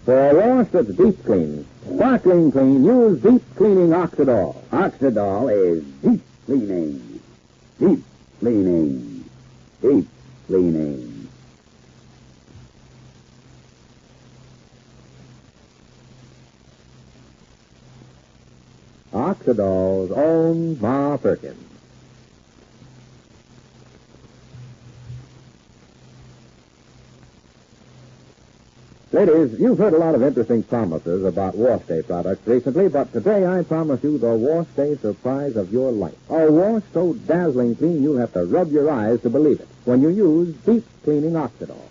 For a wash that's deep clean, sparkling clean, use deep cleaning Oxidol. Oxidol is deep cleaning. Deep cleaning. Deep cleaning. Oxidol's own Ma Perkins. Ladies, you've heard a lot of interesting promises about Wash Day products recently, but today I promise you the Wash Day surprise of your life. A wash so dazzling clean you'll have to rub your eyes to believe it when you use Deep Cleaning Oxidol.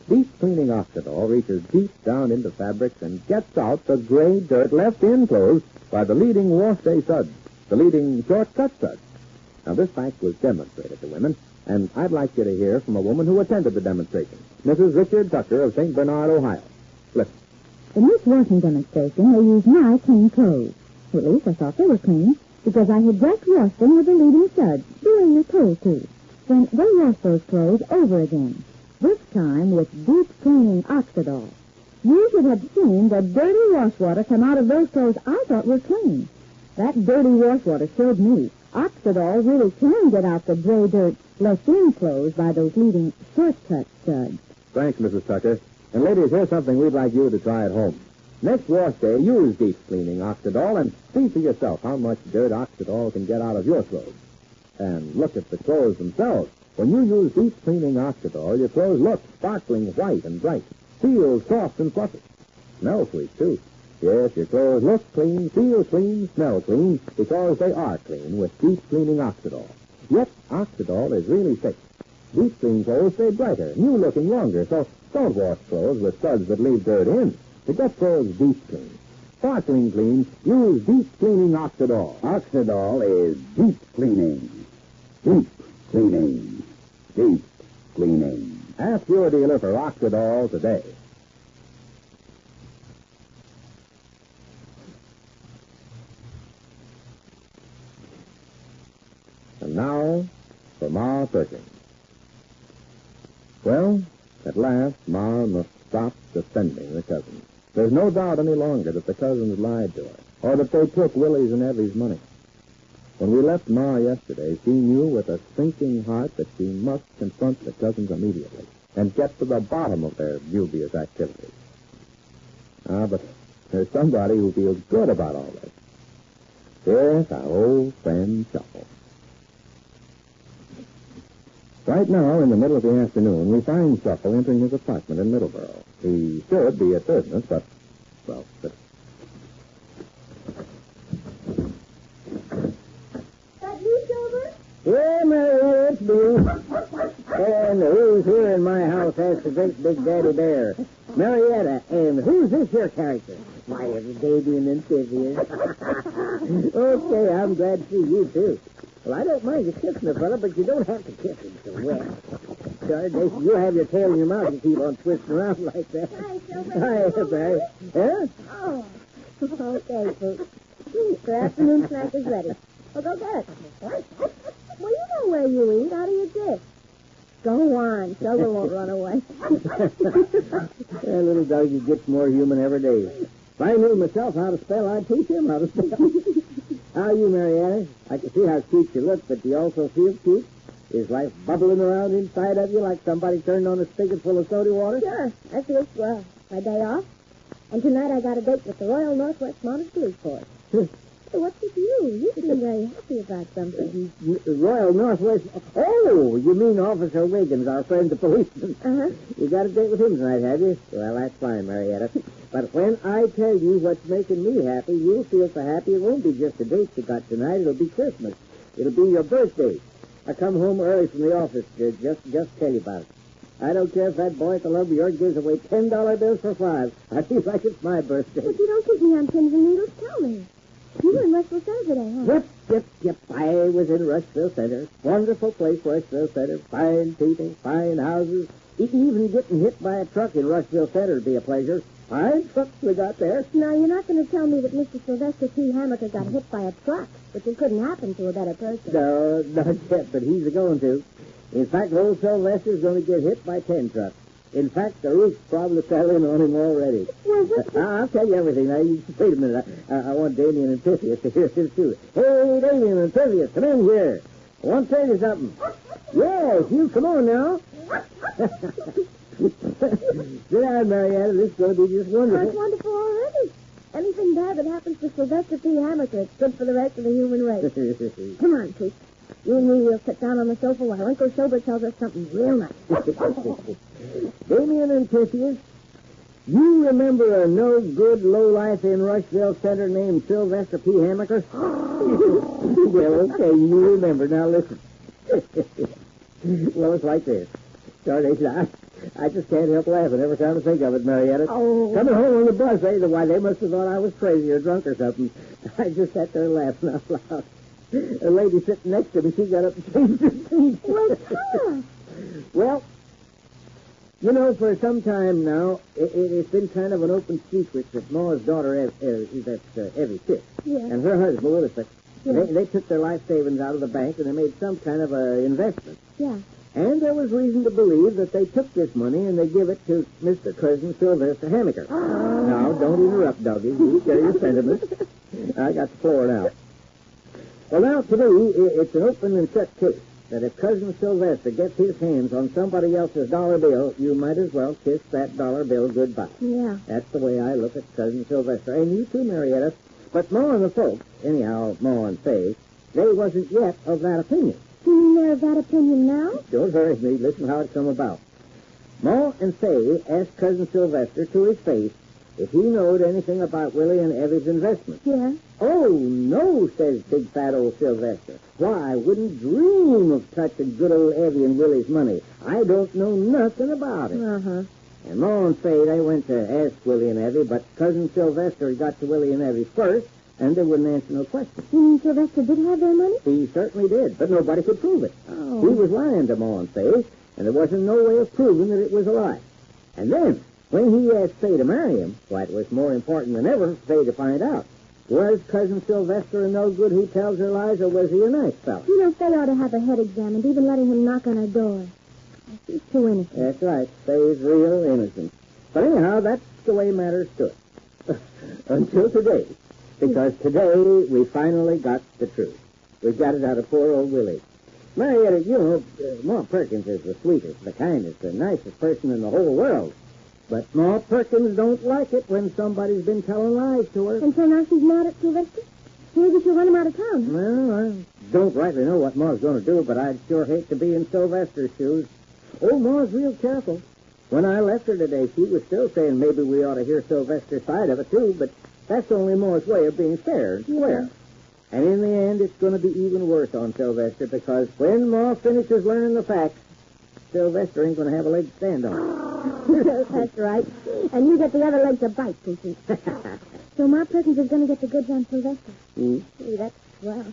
Deep Cleaning Oxidol reaches deep down into fabrics and gets out the gray dirt left in clothes by the leading Wash Day suds, the leading shortcut suds. Now, this fact was demonstrated to women, and I'd like you to hear from a woman who attended the demonstration, Mrs. Richard Tucker of St. Bernard, Ohio. Listen. In this washing demonstration, they used my clean clothes. Well, at least I thought they were clean, because I had just washed them with the leading suds, doing the clothes too. Then they washed those clothes over again, this time with deep cleaning Oxidol. You should have seen the dirty wash water come out of those clothes I thought were clean. That dirty wash water showed me Oxidol really can get out the gray dirt left in clothes by those leading shortcut suds. Thanks, Mrs. Tucker. And ladies, here's something we'd like you to try at home. Next wash day, use Deep Cleaning Oxidol and see for yourself how much dirt Oxidol can get out of your clothes. And look at the clothes themselves. When you use Deep Cleaning Oxidol, your clothes look sparkling white and bright, feel soft and fluffy. Smell sweet, too. Yes, your clothes look clean, feel clean, smell clean, because they are clean with Deep Cleaning Oxidol. Yet, Oxidol is really safe. Deep clean clothes stay brighter, new looking longer, so don't wash clothes with suds that leave dirt in. To get clothes deep clean, sparkling clean, use Deep Cleaning Oxidol. Oxidol is deep cleaning. Deep cleaning. Deep cleaning. Ask your dealer for Oxidol today. And now, for Ma Perkins. Well, at last, Ma must stop defending the cousins. There's no doubt any longer that the cousins lied to her, or that they took Willie's and Evey's money. When we left Ma yesterday, she knew with a sinking heart that she must confront the cousins immediately and get to the bottom of their dubious activities. But there's somebody who feels good about all this. Yes, our old friend Shuffle. Right now, in the middle of the afternoon, we find Shuffle entering his apartment in Middleborough. He should be at business, but... That you, Gilbert? Yeah, Mary, it's me. And who's here in my house has the great big daddy bear? Marietta. And who's this here character? Why, every baby and amphibian. Okay, I'm glad to see you, too. Well, I don't mind you kissing a fella, but you don't have to kiss him so wet. Darnation, you have your tail in your mouth and keep on twisting around like that. Hi, Gilbert. Hi, Barry. Huh? Oh, okay, folks. Your afternoon snack is ready. Well, go get it. Well, you know where you eat, out of your dish. Go on. Shober won't run away. That little doggy gets more human every day. If I knew myself how to spell, I'd teach him how to spell. How are you, Marietta? I can see how cute you look, but do you also feel cute? Is life bubbling around inside of you like somebody turned on a spigot full of soda water? Sure. I feel swell. My day off. And tonight I got a date with the Royal Northwest Mounted Police Force. So what's with you? You seem very happy about something. Royal Northwest... Oh, you mean Officer Wiggins, our friend the policeman. Uh-huh. You got a date with him tonight, have you? Well, that's fine, Marietta. But when I tell you what's making me happy, you'll feel so happy it won't be just a date you got tonight. It'll be Christmas. It'll be your birthday. I come home early from the office to just tell you about it. I don't care if that boy at the lumber yard gives away $10 bills for 5. I feel like it's my birthday. But you don't keep me on pins and needles. Tell me. You were in Rushville Center today, huh? Yep. I was in Rushville Center. Wonderful place, Rushville Center. Fine people, fine houses. Even getting hit by a truck in Rushville Center would be a pleasure. Fine trucks we got there. Now, you're not going to tell me that Mr. Sylvester T. Hamilton got hit by a truck, which it couldn't happen to a better person. No, not yet, but he's going to. In fact, old Sylvester's going to get hit by 10 trucks. In fact, the roof's probably fell in on him already. I'll tell you everything. Now, you just wait a minute. I want Damien and Pythias to hear this, too. Hey, Damien and Pythias, come in here. I want to tell you something. Yes, you come on now. Sit down, Marietta. This is going to be just wonderful. That's wonderful already. Anything bad that happens to Sylvester P. Hammer, it's good for the rest of the human race. Come on, Pete. You and me will sit down on the sofa while Uncle Shober tells us something real nice. Damien and Pythias, you remember a no-good lowlife in Rushville Center named Sylvester P. Hammaker? Well, okay, you remember. Now, listen. Well, it's like this. Darnation, I just can't help laughing every time I think of it, Marietta. Oh. Coming home on the bus, why, they must have thought I was crazy or drunk or something. I just sat there laughing out loud. A lady sitting next to me, she got up and changed her seat. Well, tell us. Well, you know, for some time now, it's been kind of an open secret that Ma's daughter, that's Evey Fitz, and her husband, Willie Fitz, they took their life savings out of the bank and they made some kind of a investment. Yeah. And there was reason to believe that they took this money and they give it to Mr. Cousin Sylvester Hammaker. Now, don't interrupt, doggy. You share your sentiments. I got the floor now. Well, now, to me, it's an open and shut case that if Cousin Sylvester gets his hands on somebody else's dollar bill, you might as well kiss that dollar bill goodbye. Yeah. That's the way I look at Cousin Sylvester. And you too, Marietta. But Ma and the folks, anyhow, Ma and Fay, they wasn't yet of that opinion. You mean they're of that opinion now? Don't hurry me. Listen how it come about. Ma and Fay asked Cousin Sylvester to his face if he knowed anything about Willie and Evie's investment. Yeah. Oh, no, says big fat old Sylvester. Why, I wouldn't dream of touching good old Evie and Willie's money. I don't know nothing about it. Uh-huh. And Ma and Fay, they went to ask Willie and Evie, but Cousin Sylvester got to Willie and Evie first, and they wouldn't answer no questions. You mean Sylvester did have their money? He certainly did, but nobody could prove it. Oh. He was lying to Ma and Fay, and there wasn't no way of proving that it was a lie. And then, when he asked Fay to marry him, why, it was more important than ever for Fay to find out. Was Cousin Sylvester a no-good who tells her lies, or was he a nice fellow? You know, Fay ought to have her head examined, even letting him knock on her door. She's too innocent. That's right. Fay's real innocent. But anyhow, that's the way matters stood. Until today. Because today we finally got the truth. We got it out of poor old Willie. Marietta, you know, Ma Perkins is the sweetest, the kindest, the nicest person in the whole world. But Ma Perkins don't like it when somebody's been telling lies to her. And so now she's mad at Sylvester? Maybe she'll run him out of town. Well, I don't rightly know what Ma's going to do, but I'd sure hate to be in Sylvester's shoes. Oh, Ma's real careful. When I left her today, she was still saying maybe we ought to hear Sylvester's side of it, too, but that's only Ma's way of being fair and square. And in the end, it's going to be even worse on Sylvester, because when Ma finishes learning the facts, Sylvester ain't going to have a leg to stand on. That's right. And you get the other leg to bite, Pinky. So Ma Perkins is going to get the goods on Sylvester. Hmm? Gee, that's swell.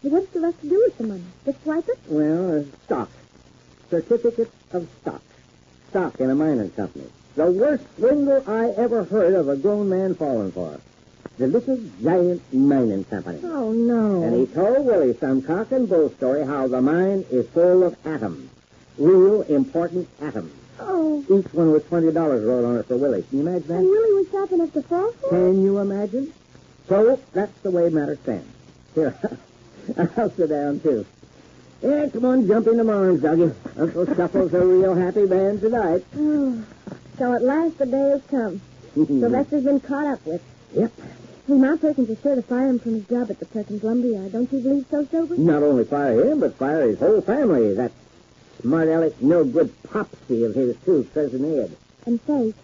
But what does Sylvester do with the money? Just swipe it? Well, stock. Certificate of stock. Stock in a mining company. The worst swindle I ever heard of a grown man falling for. The Little Giant Mining Company. Oh, no. And he told Willie some cock and bull story how the mine is full of atoms. Real important atoms. Oh. Each one with $20 wrote on it for Willie. Can you imagine that? And Willie was sharp enough to fall for it? Can you imagine? So, that's the way matters stand. Here, I'll sit down, too. Yeah, come on, jump into my arms, Dougie. Uncle Shuffle's a real happy man tonight. Oh. So at last the day has come. Sylvester's been caught up with. Yep. Hey, Ma Perkins is sure to fire him from his job at the Perkins Lumberyard. Don't you believe so, Shober? Not only fire him, but fire his whole family. That smart aleck, no good popsy of his, too, Cousin Ed. And Fay.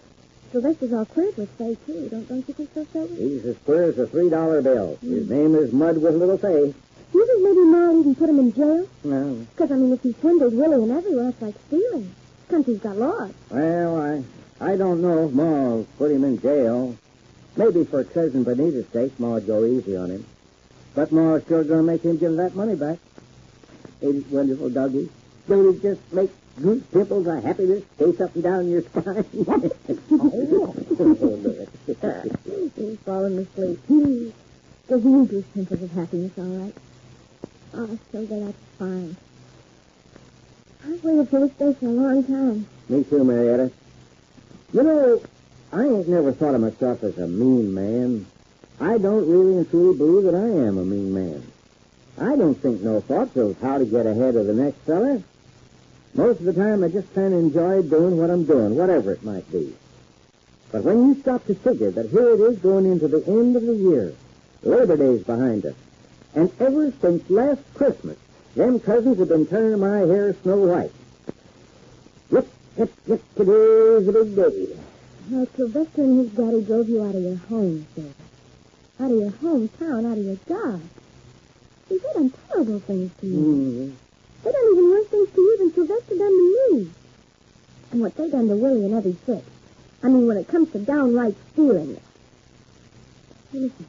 Sylvester's all queered with Fay, too. Don't you think so, Shober? He's as queer as a $3 bill. His name is Mud with Little Fay. Do you think maybe Ma even put him in jail? No. Because, I mean, if he swindled Willie and everyone, it's like stealing. This country's got laws. Well, I don't know if Ma'll put him in jail. Maybe for Cousin Benita's sake, Ma'd go easy on him. But Ma''s sure going to make him give that money back. Ain't it wonderful, Dougie? Don't it just make goose pimples of happiness chase up and down your spine? He's falling asleep. There's new goose pimples of happiness, all right. Oh, so that's fine. I've waited for this day for a long time. Me too, Marietta. You know, I ain't never thought of myself as a mean man. I don't really and truly believe that I am a mean man. I don't think no thoughts of how to get ahead of the next fella. Most of the time, I just kind of enjoy doing what I'm doing, whatever it might be. But when you stop to figure that here it is going into the end of the year, Labor Day's behind us, and ever since last Christmas, them cousins have been turning my hair snow white. Look, today's a big day. Well, Sylvester and his daddy drove you out of your home, sir. Out of your hometown, out of your job. They've done terrible things to you. Mm-hmm. They done even worse things to you than Sylvester done to me. And what they done to Willie and Evey Fitz. I mean, when it comes to downright stealing. Hey, listen.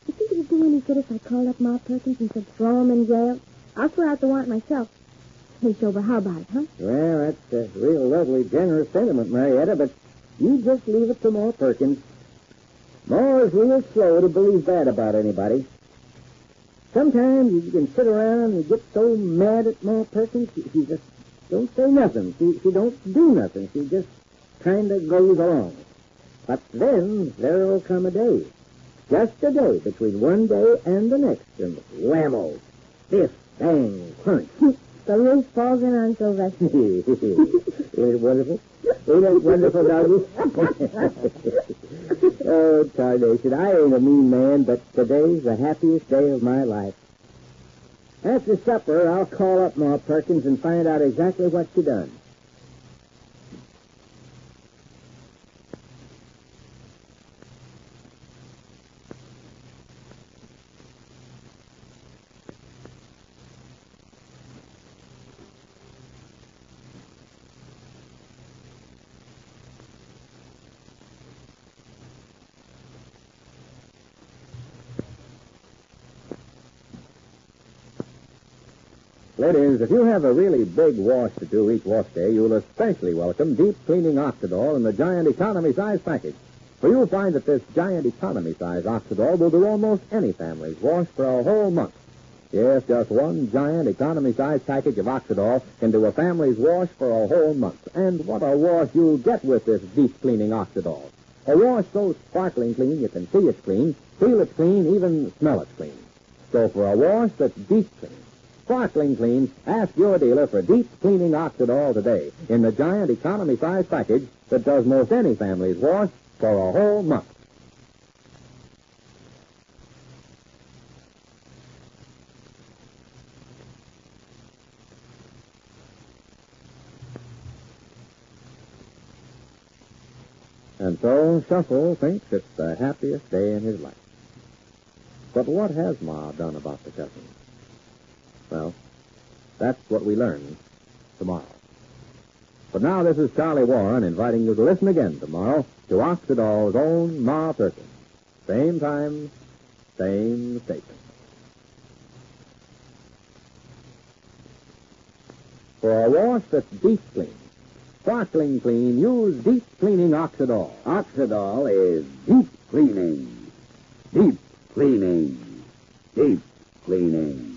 You think it would do any good if I called up Ma Perkins and said throw him in jail? I'll swear out the warrant myself. Hey, Shober, how about it, huh? Well, that's a real lovely, generous sentiment, Marietta, but you just leave it to Ma Perkins. Ma is real slow to believe bad about anybody. Sometimes you can sit around and get so mad at Ma Perkins, she just don't say nothing. She don't do nothing. She just kind of goes along. But then there'll come a day. Just a day between one day and the next, and whammo, biff, bang, crunch. The roof falls in on Sylvester. Isn't it wonderful? Ain't it wonderful, doggy? Oh, tarnation, I ain't a mean man, but today's the happiest day of my life. After supper, I'll call up Ma Perkins and find out exactly what she done. Ladies, if you have a really big wash to do each wash day, you'll especially welcome deep cleaning Oxidol in the giant economy size package. For you'll find that this giant economy size Oxidol will do almost any family's wash for a whole month. Yes, just one giant economy size package of Oxidol can do a family's wash for a whole month. And what a wash you'll get with this deep cleaning Oxidol. A wash so sparkling clean you can see it's clean, feel it's clean, even smell it's clean. So for a wash that's deep clean, sparkling clean, ask your dealer for deep cleaning Oxidol today in the giant economy size package that does most any family's wash for a whole month. And so Shuffle thinks it's the happiest day in his life. But what has Ma done about the cousins? Well, that's what we learn tomorrow. But now this is Charlie Warren inviting you to listen again tomorrow to Oxidol's own Ma Perkins. Same time, same station. For a wash that's deep clean, sparkling clean, use deep cleaning Oxidol. Oxidol is deep cleaning. Deep cleaning. Deep cleaning.